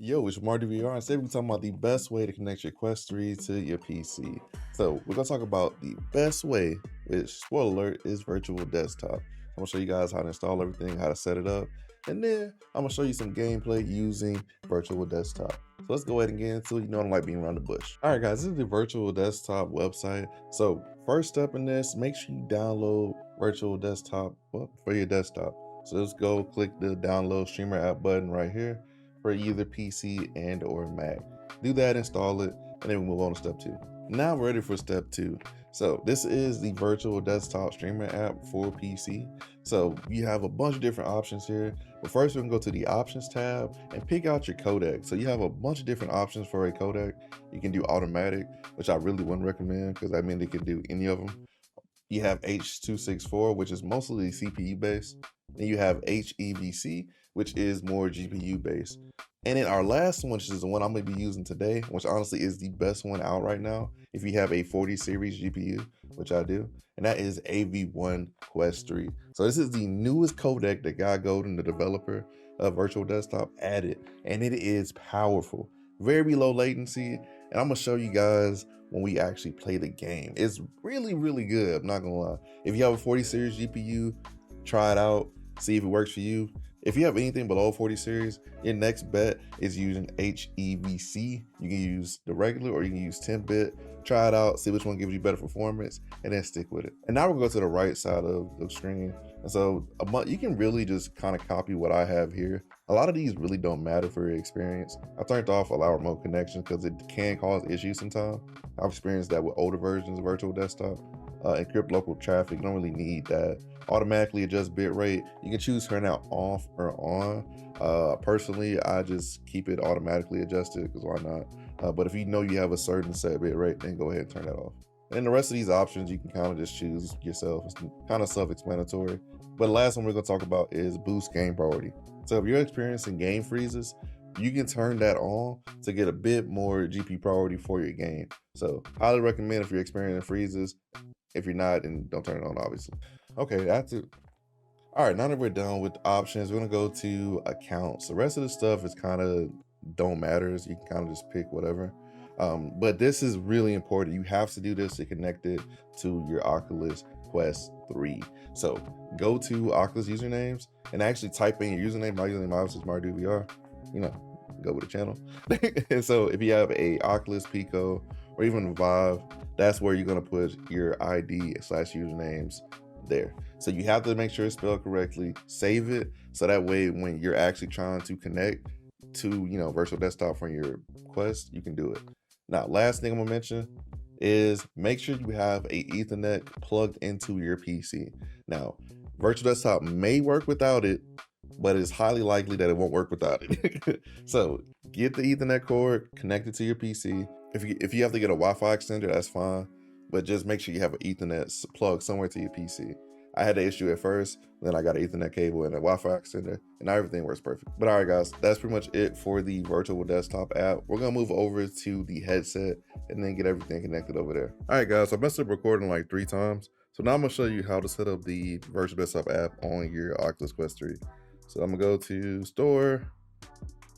Yo, it's Marty VR, and today we're talking about the best way to connect your Quest 3 to your PC. So we're gonna talk about the best way, which spoiler alert is virtual desktop. I'm gonna show you guys how to install everything, how to set it up, and then I'm gonna show you some gameplay using virtual desktop. So let's go ahead and get into it. You know I don't like being around the bush. All right, guys, this is the virtual desktop website. So first step in this, make sure you download virtual desktop for your desktop. So let's go click the download streamer app button right here for either PC and or Mac. Do that, install it, and then we move on to step 2. Now we're ready for step 2. So this is the virtual desktop streaming app for PC. So you have a bunch of different options here, but first we're gonna go to the options tab and pick out your codec. So you have a bunch of different options for a codec. You can do automatic, which I really wouldn't recommend because I mean, it can do any of them. You have H.264, which is mostly CPU based. Then you have HEVC, which is more GPU based. And then our last one, which is the one I'm going to be using today, which honestly is the best one out right now, if you have a 40 series GPU, which I do, and that is AV1 Quest 3. So this is the newest codec that Guy Golden, the developer of Virtual Desktop, added, and it is powerful. Very low latency, and I'm going to show you guys when we actually play the game. It's really, really good, I'm not going to lie. If you have a 40 series GPU, try it out, see if it works for you. If you have anything below 40 series, your next bet is using HEVC. You can use the regular or you can use 10-bit. Try it out, see which one gives you better performance, and then stick with it. And now we're going to go to the right side of the screen. And so you can really just kind of copy what I have here. A lot of these really don't matter for your experience. I turned off allow remote connection because it can cause issues sometimes. I've experienced that with older versions of Virtual Desktop. Encrypt local traffic, you don't really need that. Automatically adjust bitrate, you can choose turn that off or on. Personally, I just keep it automatically adjusted because why not? But if you know you have a certain set bitrate, then go ahead and turn that off. And the rest of these options you can kind of just choose yourself. It's kind of self-explanatory. But the last one we're going to talk about is boost game priority. So if you're experiencing game freezes, you can turn that on to get a bit more GP priority for your game. So highly recommend if you're experiencing freezes. If you're not, then don't turn it on, obviously. Okay, that's it. All right, now that we're done with the options, we're gonna go to accounts. The rest of the stuff is kind of don't matter. So you can kind of just pick whatever. But this is really important. You have to do this to connect it to your Oculus Quest 3. So go to Oculus usernames and actually type in your username. My username obviously is MarduVR. You know, go with the channel. And so if you have a Oculus Pico or even Vive, that's where you're gonna put your ID/usernames there. So you have to make sure it's spelled correctly, save it, so that way when you're actually trying to connect to, virtual desktop from your Quest, you can do it. Now, last thing I'm gonna mention is make sure you have a Ethernet plugged into your PC. Now, virtual desktop may work without it, but it's highly likely that it won't work without it. So get the Ethernet cord, connect it to your PC. If you have to get a Wi-Fi extender, that's fine, but just make sure you have an Ethernet plug somewhere to your PC. I had the issue at first, then I got an Ethernet cable and a Wi-Fi extender, and now everything works perfect. But all right, guys, that's pretty much it for the virtual desktop app. We're gonna move over to the headset and then get everything connected over there. All right, guys, so I messed up recording like 3 times. So now I'm gonna show you how to set up the virtual desktop app on your Oculus Quest 3. So I'm gonna go to store,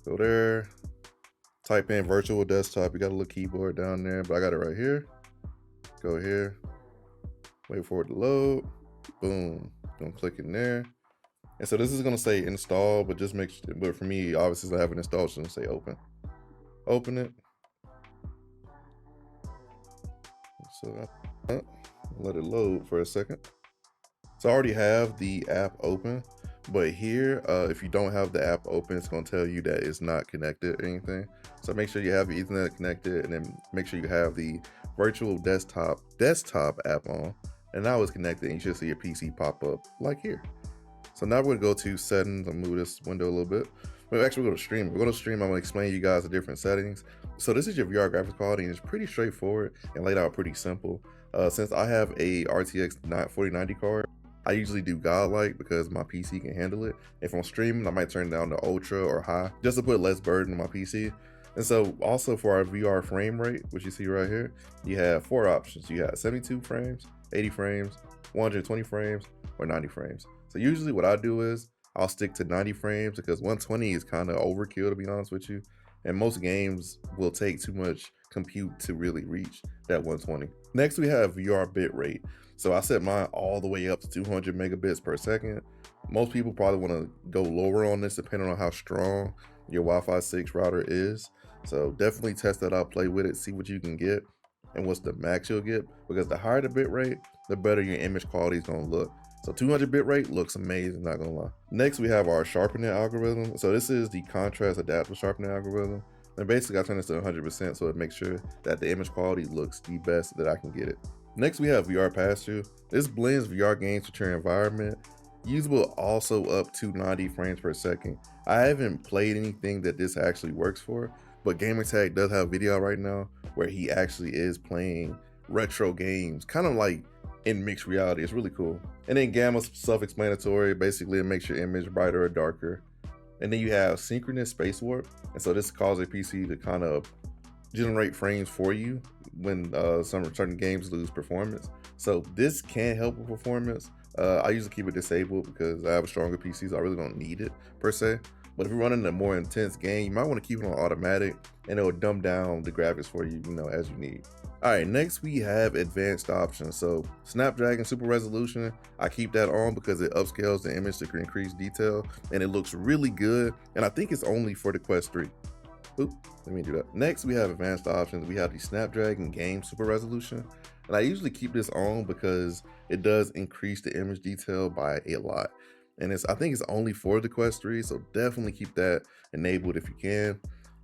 go there, type in virtual desktop. You got a little keyboard down there, but I got it right here. Go here, wait for it to load. Boom, gonna click in there. And so this is gonna say install, but just make sure, but for me, obviously since I haven't installed, it's gonna say open. Open it. So let it load for a second. So I already have the app open, but here, if you don't have the app open, it's gonna tell you that it's not connected or anything. So make sure you have your Ethernet connected, and then make sure you have the virtual desktop app on. And now it's connected, and you should see your PC pop up like here. So now we're gonna go to settings and move this window a little bit. We're actually going to stream. We're going to stream. I'm going to explain to you guys the different settings. So this is your VR graphics quality, and it's pretty straightforward and laid out pretty simple. Since I have a RTX 4090 card, I usually do godlike because my PC can handle it. If I'm streaming, I might turn down to ultra or high just to put less burden on my PC. And so also for our VR frame rate, which you see right here, you have 4 options. You have 72 frames, 80 frames, 120 frames, or 90 frames. So usually what I do is I'll stick to 90 frames because 120 is kind of overkill, to be honest with you. and most games will take too much compute to really reach that 120. Next, we have VR bitrate. So I set mine all the way up to 200 megabits per second. Most people probably want to go lower on this depending on how strong your Wi-Fi 6 router is. So definitely test that out, play with it, see what you can get and what's the max you'll get, because the higher the bitrate, the better your image quality is going to look. So 200 bitrate looks amazing, not gonna lie. Next, we have our sharpening algorithm. So this is the contrast adaptive sharpening algorithm. And basically I turn this to 100% so it makes sure that the image quality looks the best that I can get it. Next, we have VR pass-through. This blends VR games with your environment. Usable also up to 90 frames per second. I haven't played anything that this actually works for, but Gamertag does have a video right now where he actually is playing retro games, kind of like in mixed reality. It's really cool. And then gamma's self-explanatory. Basically, it makes your image brighter or darker. And then you have synchronous space warp. And so this causes a PC to kind of generate frames for you when some certain games lose performance. So this can help with performance. I usually keep it disabled because I have a stronger PC, so I really don't need it per se. But if you're running a more intense game, you might want to keep it on automatic, and it will dumb down the graphics for you, as you need. All right, next we have advanced options. So Snapdragon Super Resolution, I keep that on because it upscales the image to increase detail, and it looks really good. And I think it's only for the Quest 3. Oop, let me do that. Next, we have advanced options. We have the Snapdragon Game Super Resolution. And I usually keep this on because it does increase the image detail by a lot. And I think it's only for the Quest 3, so definitely keep that enabled if you can.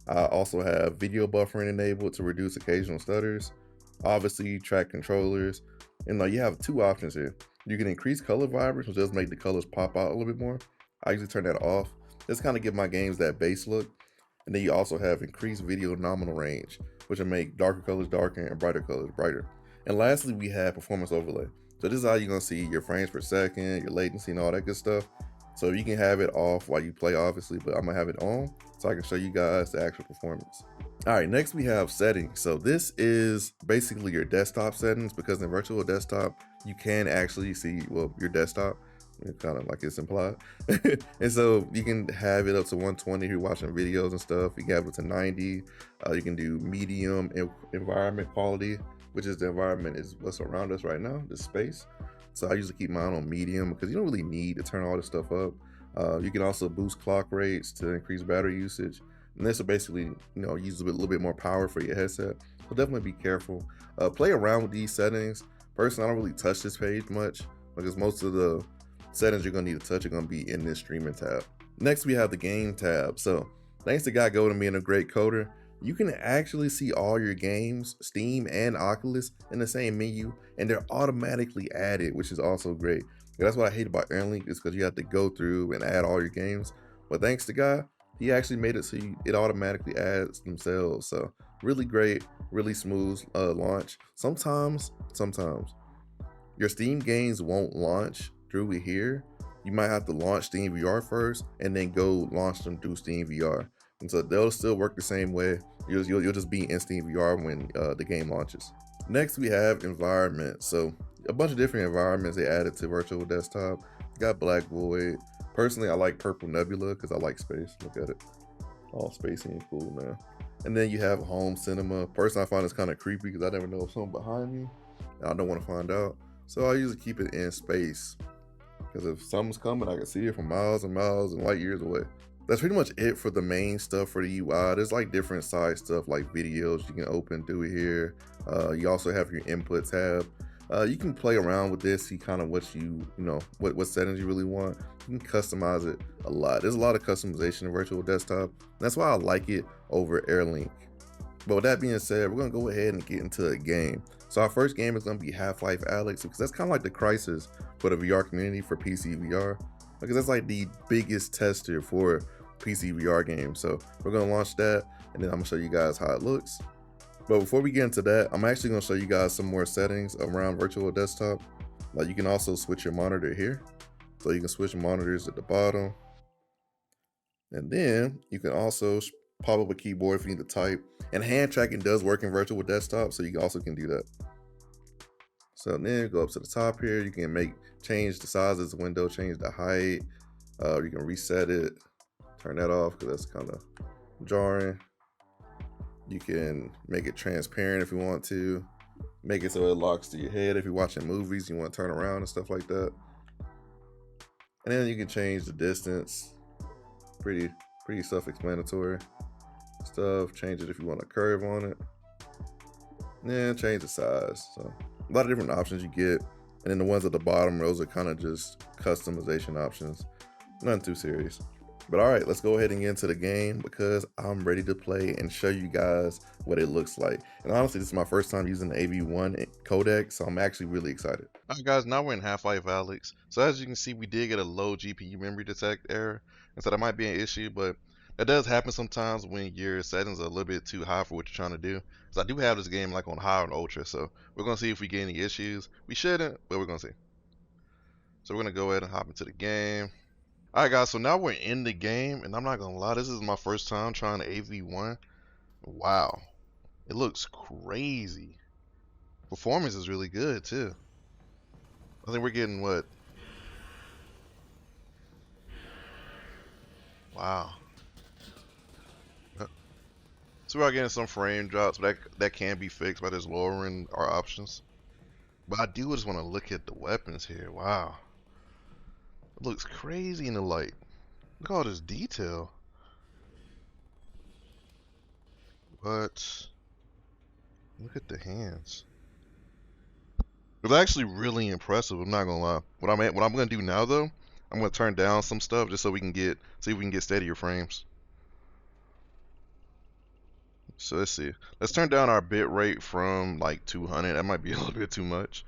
I also have video buffering enabled to reduce occasional stutters. Obviously, track controllers. And you have two options here. You can increase color vibrance, which does make the colors pop out a little bit more. I usually turn that off. Just kind of give my games that base look. And then you also have increased video nominal range, which will make darker colors darker and brighter colors brighter. And lastly, we have performance overlay. So this is how you're gonna see your frames per second, your latency and all that good stuff. So you can have it off while you play, obviously, but I'm gonna have it on so I can show you guys the actual performance. All right, next we have settings. So this is basically your desktop settings, because in virtual desktop, you can actually see, your desktop, kind of like it's implied. And so you can have it up to 120 if you're watching videos and stuff. You can have it to 90. You can do medium environment quality, which is the environment is what's around us right now, the space. So I usually keep mine on medium because you don't really need to turn all this stuff up. You can also boost clock rates to increase battery usage. And this will basically, use a little bit more power for your headset. So definitely be careful. Play around with these settings. Personally, I don't really touch this page much because most of the settings you're gonna need to touch are gonna be in this streaming tab. Next, we have the game tab. So thanks to Guy Golden being a great coder, you can actually see all your games, Steam and Oculus, in the same menu, and they're automatically added, which is also great. And that's what I hate about Airlink, is because you have to go through and add all your games. But thanks to Guy, he actually made it so it automatically adds themselves. So really great, really smooth launch. Sometimes your Steam games won't launch through here. You might have to launch Steam VR first and then go launch them through Steam VR. And so they'll still work the same way. You'll just be in Steam VR when the game launches. Next, we have environment. So a bunch of different environments they added to Virtual Desktop. You got Black Void. Personally, I like Purple Nebula because I like space. Look at it. All spacey and cool, man. And then you have Home Cinema. Personally, I find it's kind of creepy because I never know if someone's behind me, and I don't want to find out. So I usually keep it in space, because if something's coming, I can see it from miles and miles and light years away. That's pretty much it for the main stuff for the UI. There's like different side stuff like videos you can open through here. You also have your input tab. You can play around with this, see kind of what what settings you really want. You can customize it a lot. There's a lot of customization in Virtual Desktop. That's why I like it over Airlink. But with that being said, we're gonna go ahead and get into a game. So our first game is gonna be Half-Life Alyx, because that's kind of like the crisis for the VR community for PCVR, because that's like the biggest tester for PCVR games. So we're gonna launch that, and then I'm gonna show you guys how it looks. But before we get into that, I'm actually gonna show you guys some more settings around Virtual Desktop. Like you can also switch your monitor here. So you can switch monitors at the bottom. And then you can also pop up a keyboard if you need to type. And hand tracking does work in Virtual Desktop, so you also can do that. So then go up to the top here. You can change the size of the window, change the height. You can reset it, turn that off because that's kind of jarring. You can make it transparent if you want to. Make it so it locks to your head if you're watching movies, you want to turn around and stuff like that. And then you can change the distance. Pretty self-explanatory stuff. Change it if you want a curve on it. And then change the size. So a lot of different options you get. And then the ones at the bottom, those are kind of just customization options. Nothing too serious. But all right, let's go ahead and get into the game because I'm ready to play and show you guys what it looks like. And honestly, this is my first time using the AV1 codec, so I'm actually really excited. All right, guys, now we're in Half-Life Alyx. So as you can see, we did get a low GPU memory detect error, and so that might be an issue, but that does happen sometimes when your settings are a little bit too high for what you're trying to do. So I do have this game like on high and ultra, so we're gonna see if we get any issues. We shouldn't, but we're gonna see. So we're gonna go ahead and hop into the game. Alright guys, so now we're in the game, and I'm not gonna lie, this is my first time trying AV1. Wow. It looks crazy. Performance is really good too. I think we're getting what? Wow. So we're getting some frame drops, but that can be fixed by just lowering our options. But I do just want to look at the weapons here. Wow. It looks crazy in the light. Look at all this detail. But look at the hands. It's actually really impressive. I'm not gonna lie. What I'm gonna do now though, I'm gonna turn down some stuff just so we can see if we can get steadier frames. So let's see. Let's turn down our bit rate from like 200. That might be a little bit too much,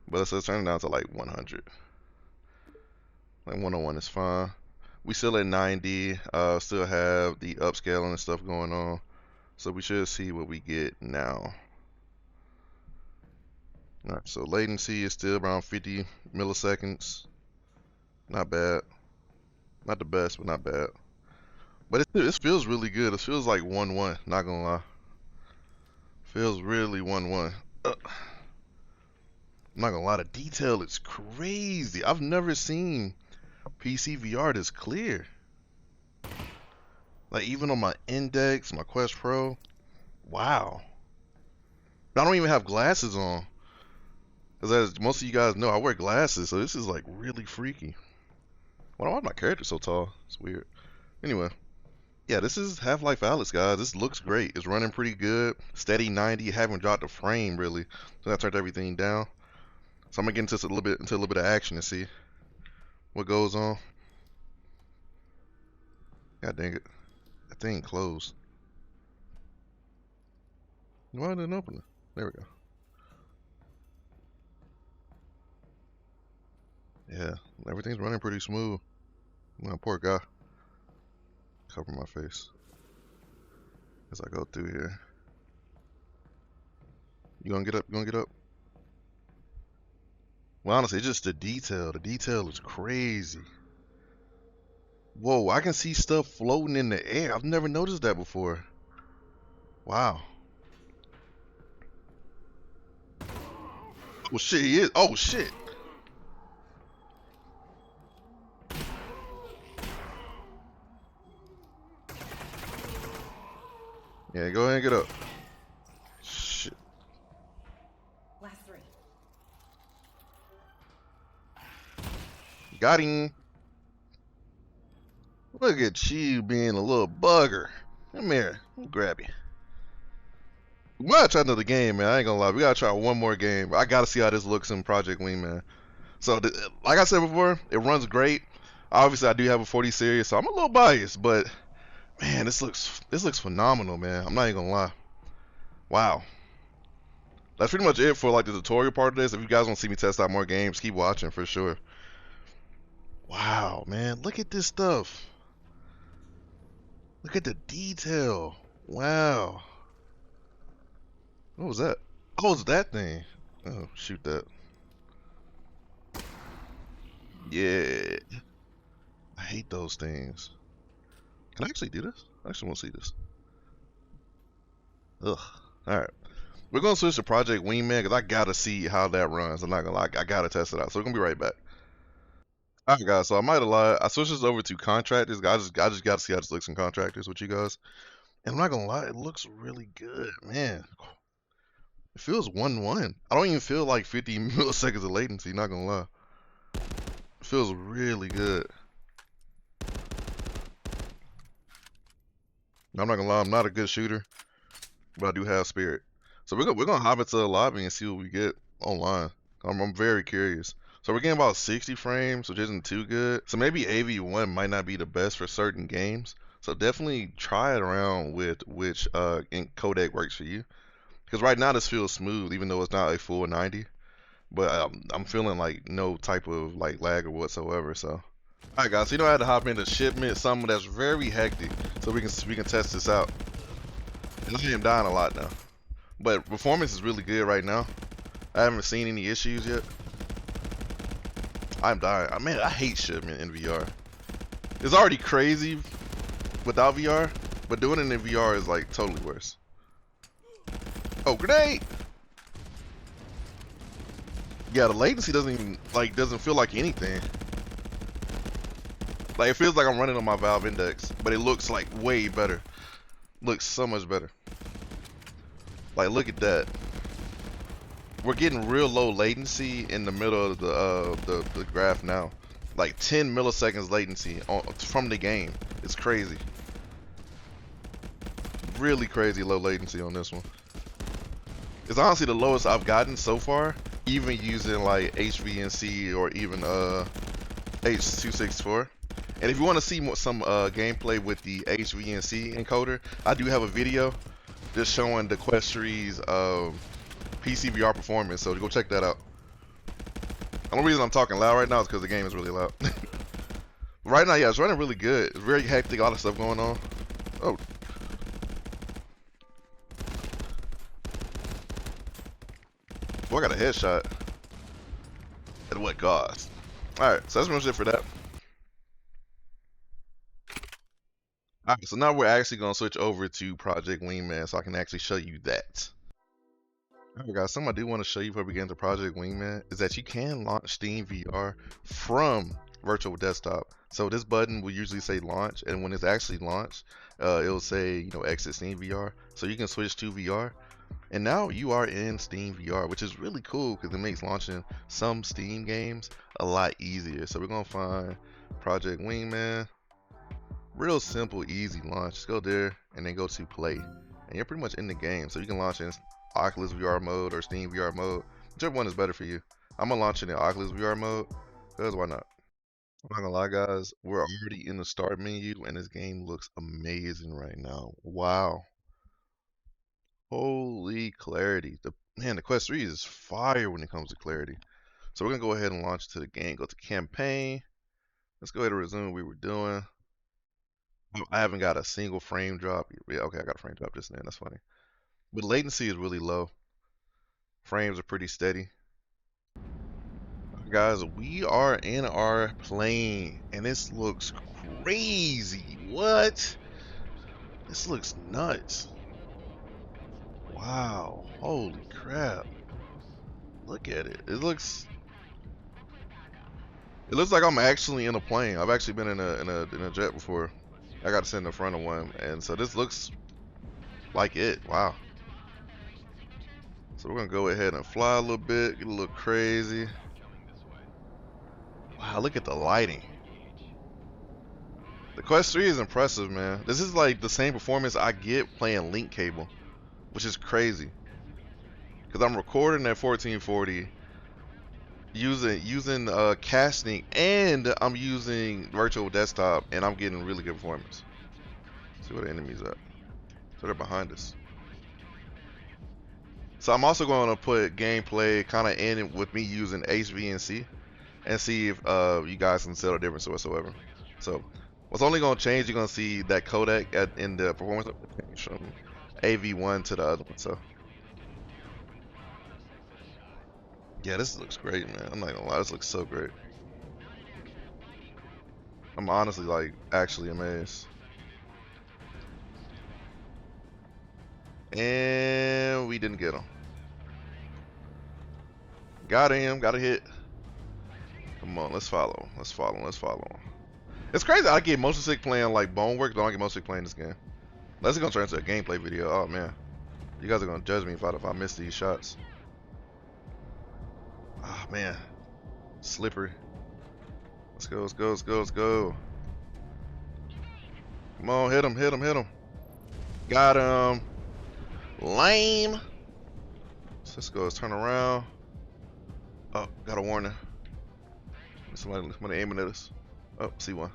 but let's turn it down to like 100. Like 101 is fine. We still at 90. Still have the upscaling and stuff going on. So we should see what we get now. Alright, so latency is still around 50 milliseconds. Not bad. Not the best, but not bad. But it feels really good. It feels like 1-1, not gonna lie. Feels really 1-1. I'm not gonna lie, the detail is crazy. I've never seen PCVR this clear. Like even on my Index, my Quest Pro. Wow. I don't even have glasses on. Because as most of you guys know, I wear glasses, so this is like really freaky. Why is my character so tall? It's weird. Anyway. Yeah, this is Half-Life Alyx, guys. This looks great. It's running pretty good. Steady 90. Haven't dropped a frame really. So I turned everything down. So I'm gonna get into a little bit of action and see what goes on. God dang it. That thing closed. Why didn't it open it? There we go. Yeah, everything's running pretty smooth. Oh, poor guy. Cover my face as I go through here. You gonna get up? You gonna get up? Well, honestly, it's just the detail. The detail is crazy. Whoa, I can see stuff floating in the air. I've never noticed that before. Wow. Oh shit, he is. Oh shit. Yeah, go ahead and get up. Shit. Last 3. Got him. Look at you being a little bugger. Come here. Let me grab you. We gotta try another game, man. I ain't gonna lie. We gotta try one more game. I gotta see how this looks in Project Wingman. So, like I said before, it runs great. Obviously, I do have a 40 series, so I'm a little biased, but man, this looks phenomenal, man. I'm not even gonna lie. Wow. That's pretty much it for like the tutorial part of this. If you guys want to see me test out more games, keep watching for sure. Wow, man, look at this stuff. Look at the detail. Wow. What was that? Oh, it's that thing. Oh, shoot that. Yeah. I hate those things. Can I actually do this? I actually want to see this. Ugh. Alright. We're going to switch to Project Wingman because I got to see how that runs. I'm not going to lie. I got to test it out. So we're going to be right back. Alright, guys. So I might have lied. I switched this over to Contractors. I just got to see how this looks in Contractors with you guys. And I'm not gonna lie, it looks really good, man. It feels 1-1. I don't even feel like 50 milliseconds of latency, not gonna lie. It feels really good. I'm not gonna lie, I'm not a good shooter, but I do have spirit. So we're gonna hop into the lobby and see what we get online. I'm very curious. So we're getting about 60 frames, which isn't too good. So maybe AV1 might not be the best for certain games. So definitely try it around with which codec works for you. Because right now this feels smooth, even though it's not a full 90. But I'm feeling like no type of like lag or whatsoever. So, all right, guys. So I had to hop into shipment, something that's very hectic, so we can test this out. And I am dying a lot now, but performance is really good right now. I haven't seen any issues yet. I'm dying. Man, I hate shipment in VR. It's already crazy without VR, but doing it in VR is like totally worse. Oh, grenade! Yeah, the latency doesn't feel like anything. Like it feels like I'm running on my Valve Index, but it looks like way better. Looks so much better. Like look at that. We're getting real low latency in the middle of the graph now. Like 10 milliseconds latency from the game. It's crazy. Really crazy low latency on this one. It's honestly the lowest I've gotten so far, even using like HVNC or even H.264. And if you want to see some gameplay with the HVNC encoder, I do have a video just showing the Quest 3's PCVR performance, so go check that out. The only reason I'm talking loud right now is because the game is really loud. Right now, yeah, it's running really good. It's very hectic, a lot of stuff going on. Oh. Boy, I got a headshot. At what cost? Alright, so that's pretty much it for that. Alright, so now we're actually going to switch over to Project Wingman so I can actually show you that. Alright guys, something I do want to show you before we get into Project Wingman is that you can launch Steam VR from virtual desktop. So this button will usually say launch, and when it's actually launched, it'll say, exit Steam VR. So you can switch to VR. And now you are in Steam VR, which is really cool because it makes launching some Steam games a lot easier. So we're going to find Project Wingman. Real simple, easy launch. Just go there and then go to play. And you're pretty much in the game. So you can launch in Oculus VR mode or Steam VR mode. Whichever one is better for you. I'm going to launch it in Oculus VR mode because why not? I'm not going to lie, guys. We're already in the start menu and this game looks amazing right now. Wow. Holy clarity. The Quest 3 is fire when it comes to clarity. So we're going to go ahead and launch to the game. Go to campaign. Let's go ahead and resume what we were doing. I haven't got a single frame drop. Yeah, okay, I got a frame drop just then. That's funny. But latency is really low. Frames are pretty steady. Guys, we are in our plane. And this looks crazy. What? This looks nuts. Wow. Holy crap. Look at it. It looks like I'm actually in a plane. I've actually been in a jet before. I got to sit in the front of one, and so this looks like it. Wow. So we're gonna go ahead and fly a little bit, get a little crazy. Wow, look at the lighting. The Quest 3 is impressive, man. This is like the same performance I get playing Link Cable, which is crazy. Cause I'm recording at 1440. Using casting, and I'm using virtual desktop, and I'm getting really good performance. Let's see where the enemies at. So they're behind us. So I'm also going to put gameplay kind of in with me using HVNC and see if you guys can tell the difference whatsoever. So what's only going to change, you're going to see that codec in the performance from AV1 to the other one. So yeah, this looks great, man. I'm not gonna lie, this looks so great. I'm honestly like actually amazed. And we didn't get him. Got him, got a hit. Come on, let's follow. Let's follow. It's crazy I get motion sick playing like Bonework, but I don't get motion sick playing this game. Unless it's gonna turn into a gameplay video. Oh man, you guys are gonna judge me if I miss these shots. Ah man, slippery. Let's go, let's go, let's go, let's go. Come on, hit him, hit him, hit him. Got him. Lame. So let's go, let's turn around. Oh, got a warning. Somebody aiming at us. Oh, see one.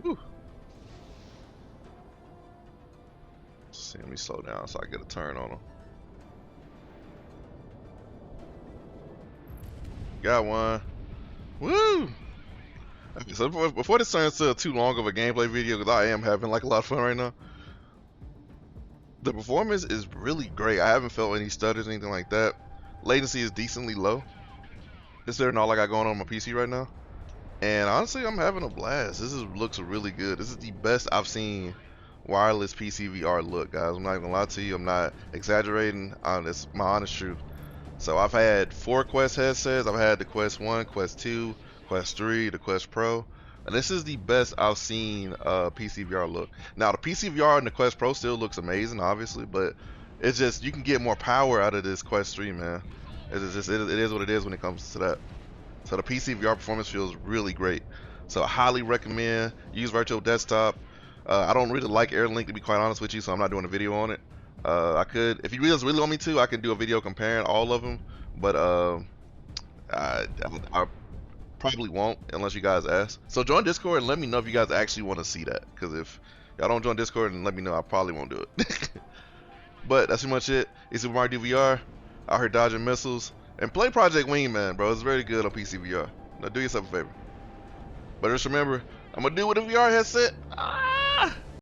Whew. See, let me slow down so I get a turn on him. Got one. Woo! Okay, so before this turns into too long of a gameplay video, because I am having like a lot of fun right now, the performance is really great. I haven't felt any stutters or anything like that. Latency is decently low, considering all I got going on my PC right now. And honestly, I'm having a blast. Looks really good. This is the best I've seen wireless PCVR look, guys. I'm not even gonna lie to you. I'm not exaggerating. It's my honest truth. So I've had 4 Quest headsets. I've had the Quest 1, Quest 2, Quest 3, the Quest Pro. And this is the best I've seen PCVR look. Now the PCVR and the Quest Pro still looks amazing, obviously, but it's just, you can get more power out of this Quest 3, man. It is what it is when it comes to that. So the PCVR performance feels really great. So I highly recommend use virtual desktop. I don't really like AirLink, to be quite honest with you, so I'm not doing a video on it. I could, if you really want me to, I can do a video comparing all of them, but I probably won't unless you guys ask. So join Discord and let me know if you guys actually want to see that, because if y'all don't join Discord and let me know, I probably won't do it. But that's pretty much it. It's Super Mario DVR, out here dodging missiles, and play Project Wingman, bro. It's very good on PCVR. Now do yourself a favor. But just remember, I'm gonna do with a VR headset.